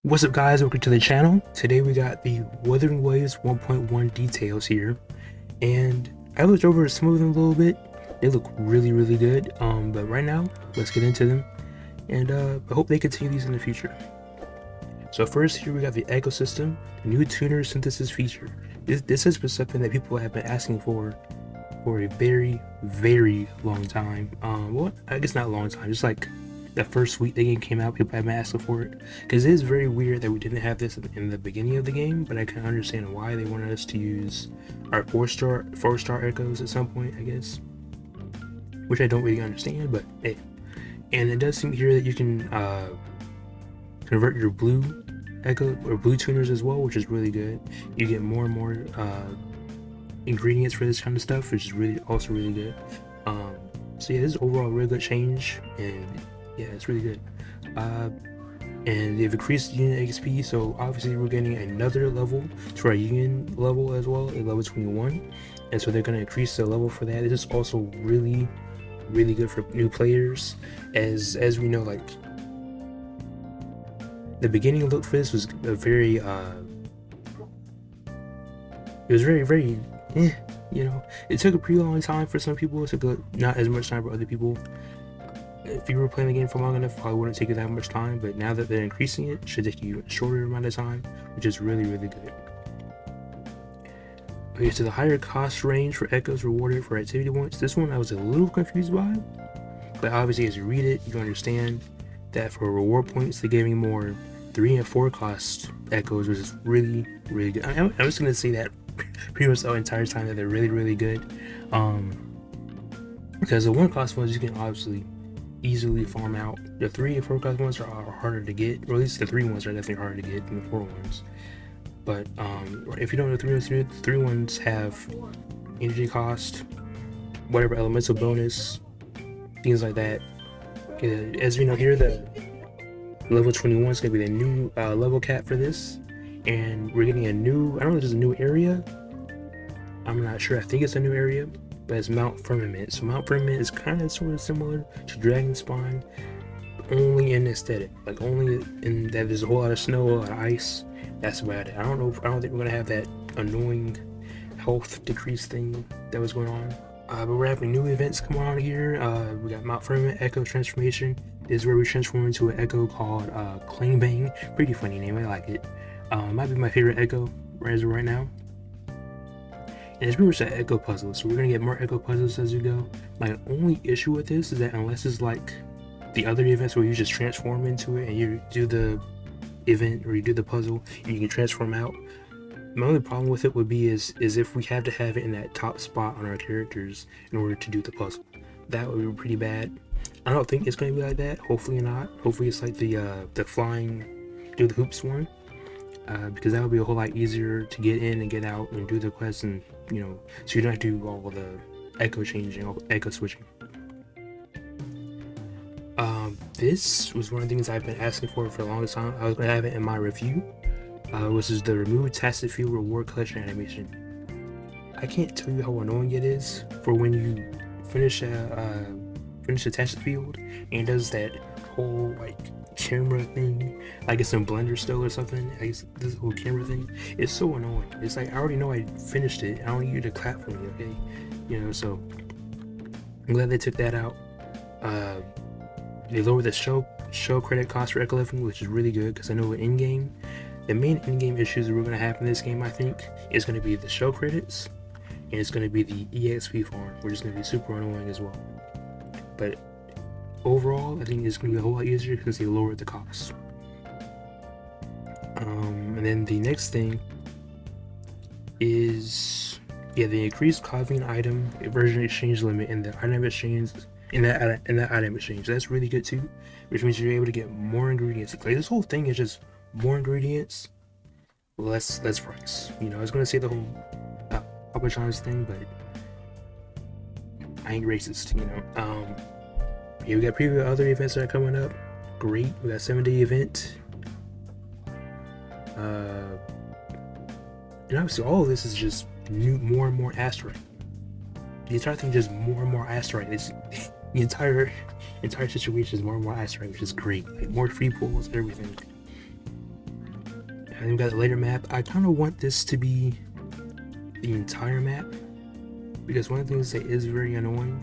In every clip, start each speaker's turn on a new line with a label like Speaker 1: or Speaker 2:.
Speaker 1: What's up guys, welcome to the channel. Today we got the Wuthering Waves 1.1 details here, and I looked over some of them a little bit. They look really good, but right now let's get into them, and I hope they continue these in the future. So first here we got the ecosystem, the new tuner synthesis feature. This has been something that people have been asking for a very long time. Well, I guess not a long time, just like the first week the game came out, people have been asking for it, because it is very weird that we didn't have this in the beginning of the game, but I can understand why they wanted us to use our four-star echoes at some point, I guess, which I don't really understand, but hey. And it does seem here that you can convert your blue echo or blue tuners as well, which is really good. You get more and more ingredients for this kind of stuff, which is also really good. So yeah, this is overall a really good change, and yeah, it's really good. And they've increased unit XP, so obviously we're getting another level to our union level as well, at level 21, and so they're going to increase the level for that. This is also really good for new players, as we know, like the beginning look for this was a very it was very you know, it took a pretty long time for some people. It took not as much time for other people. If you were playing the game for long enough, probably wouldn't take you that much time, but now that they're increasing it, it should take you a shorter amount of time, which is really good. Okay, so the higher cost range for echoes rewarded for activity points. This one I was a little confused by, but obviously as you read it, you understand that for reward points, they're giving more 3 and 4 cost echoes, which is really good. I'm just gonna say that pretty much the entire time, that they're really good, because the 1 cost ones you can obviously easily farm out. The 3 and 4 cost ones are harder to get, or at least the 3 ones are definitely harder to get than the 4 ones. But if you don't know, the 3 ones have energy cost, whatever elemental bonus, things like that. As we know here, the level 21 is going to be the new level cap for this, and we're getting a new, I don't know if there's a new area, I'm not sure, I think it's a new area, but it's Mount Firmament. So Mount Firmament is kind of sort of similar to Dragon Spawn, only in aesthetic, like only in that there's a whole lot of snow, a lot of ice. That's about it. I don't think we're gonna have that annoying health decrease thing that was going on. But we're having new events come on here. We got Mount Firmament Echo Transformation. This is where we transform into an echo called Clang Bang. Pretty funny name, I like it. Might be my favorite echo as of right now. And it's pretty much an echo puzzle, so we're gonna get more echo puzzles as we go. My only issue with this is that unless it's like the other events where you just transform into it and you do the event or you do the puzzle and you can transform out, my only problem with it would be is if we have to have it in that top spot on our characters in order to do the puzzle. That would be pretty bad. I don't think it's going to be like that. Hopefully not. Hopefully it's like the flying do the hoops one, because that would be a whole lot easier to get in and get out and do the quest, and you know, so you don't have to do all the echo changing, all echo switching. This was one of the things I've been asking for a long time. I was going to have it in my review, which is the remove tacit field reward collection animation. I can't tell you how annoying it is for when you finish the tacit field and it does that whole like camera thing, like it's in Blender still or something. Like this whole camera thing, it's so annoying. It's like I already know I finished it. I don't need you to clap for me, okay? You know, so I'm glad they took that out. They lowered the show credit cost for echo leveling, which is really good, because I know in game, the main in-game issues that we're going to have in this game, I think, is going to be the show credits, and it's going to be the EXP farm, which is going to be super annoying as well. But overall, I think it's going to be a whole lot easier since they lowered the cost. And then the next thing is, yeah, the increased Coving item version exchange limit in the item exchange. In that item exchange, that's really good too, which means you're able to get more ingredients. Like this whole thing is just more ingredients, less price. You know, I was gonna say the whole Papa John's thing, but I ain't racist. You know. Yeah, we got preview other events that are coming up. Great, we got 7-day event. And obviously all of this is just more and more asteroid. The entire thing just more and more asteroid. It's the entire situation is more and more asteroid, which is great. Like more free pools, everything. And then we got the layer map. I kind of want this to be the entire map, because one of the things that is very annoying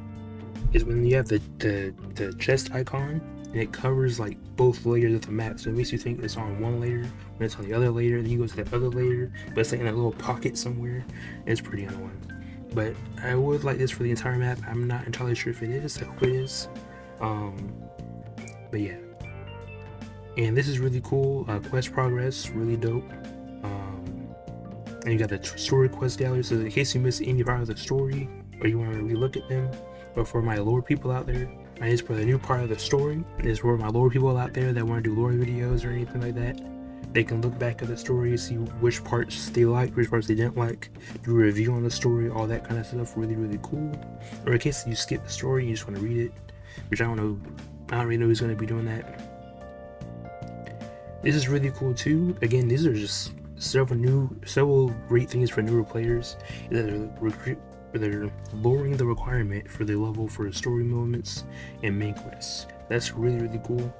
Speaker 1: is when you have the chest icon and it covers like both layers of the map, so it makes you think it's on one layer when it's on the other layer, then you go to the other layer but it's like in a little pocket somewhere. It's pretty annoying, but I would like this for the entire map. I'm not entirely sure if it is. I hope it is. But yeah, and this is really cool. Quest progress, really dope. And you got the story quest gallery, so in case you miss any part of the story or you want to relook at them, or for my lore people out there, and it's for the new part of the story, and it's for my lore people out there that want to do lore videos or anything like that, they can look back at the story, see which parts they liked, which parts they didn't like, do a review on the story, all that kind of stuff. Really, really cool. Or in case you skip the story and you just want to read it, which I don't really know who's going to be doing that. This is really cool too. Again, these are just several great things for newer players. They're lowering the requirement for the level for story moments and main quests. That's really, really cool.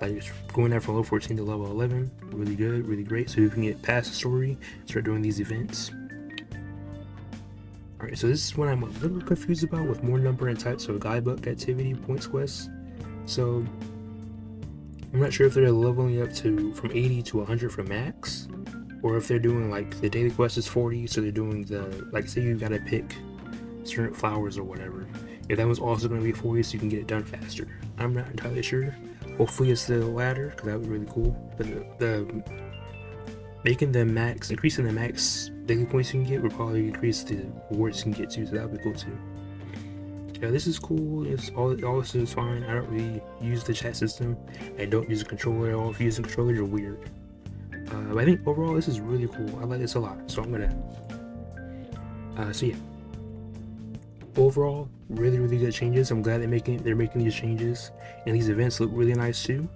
Speaker 1: Like going there from level 14 to level 11, really good, really great. So you can get past the story, start doing these events. Alright, so this is what I'm a little confused about with more number and types of guidebook activity points quests. So I'm not sure if they're leveling up from 80 to 100 for max, or if they're doing like the daily quest is 40, so they're doing like say you gotta pick certain flowers or whatever. If that was also going to be 40, so you can get it done faster. I'm not entirely sure. Hopefully it's the latter, because that would be really cool. But the increasing the max daily points you can get would probably increase the rewards you can get too, so that would be cool too. Yeah, this is cool. It's all this is fine. I don't really use the chat system. I don't use a controller at all. If you use a controller, you're weird. But I think overall this is really cool. I like this a lot, so I'm gonna so yeah. Overall, really, really good changes. I'm glad they're making these changes, and these events look really nice too.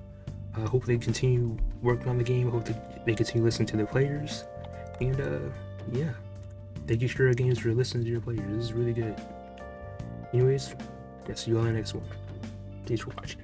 Speaker 1: Hope they continue working on the game. Hope they continue listening to their players, and yeah, thank you Kuro Games for listening to your players. This is really good. Anyways, I'll see you on the next one. Thanks for watching.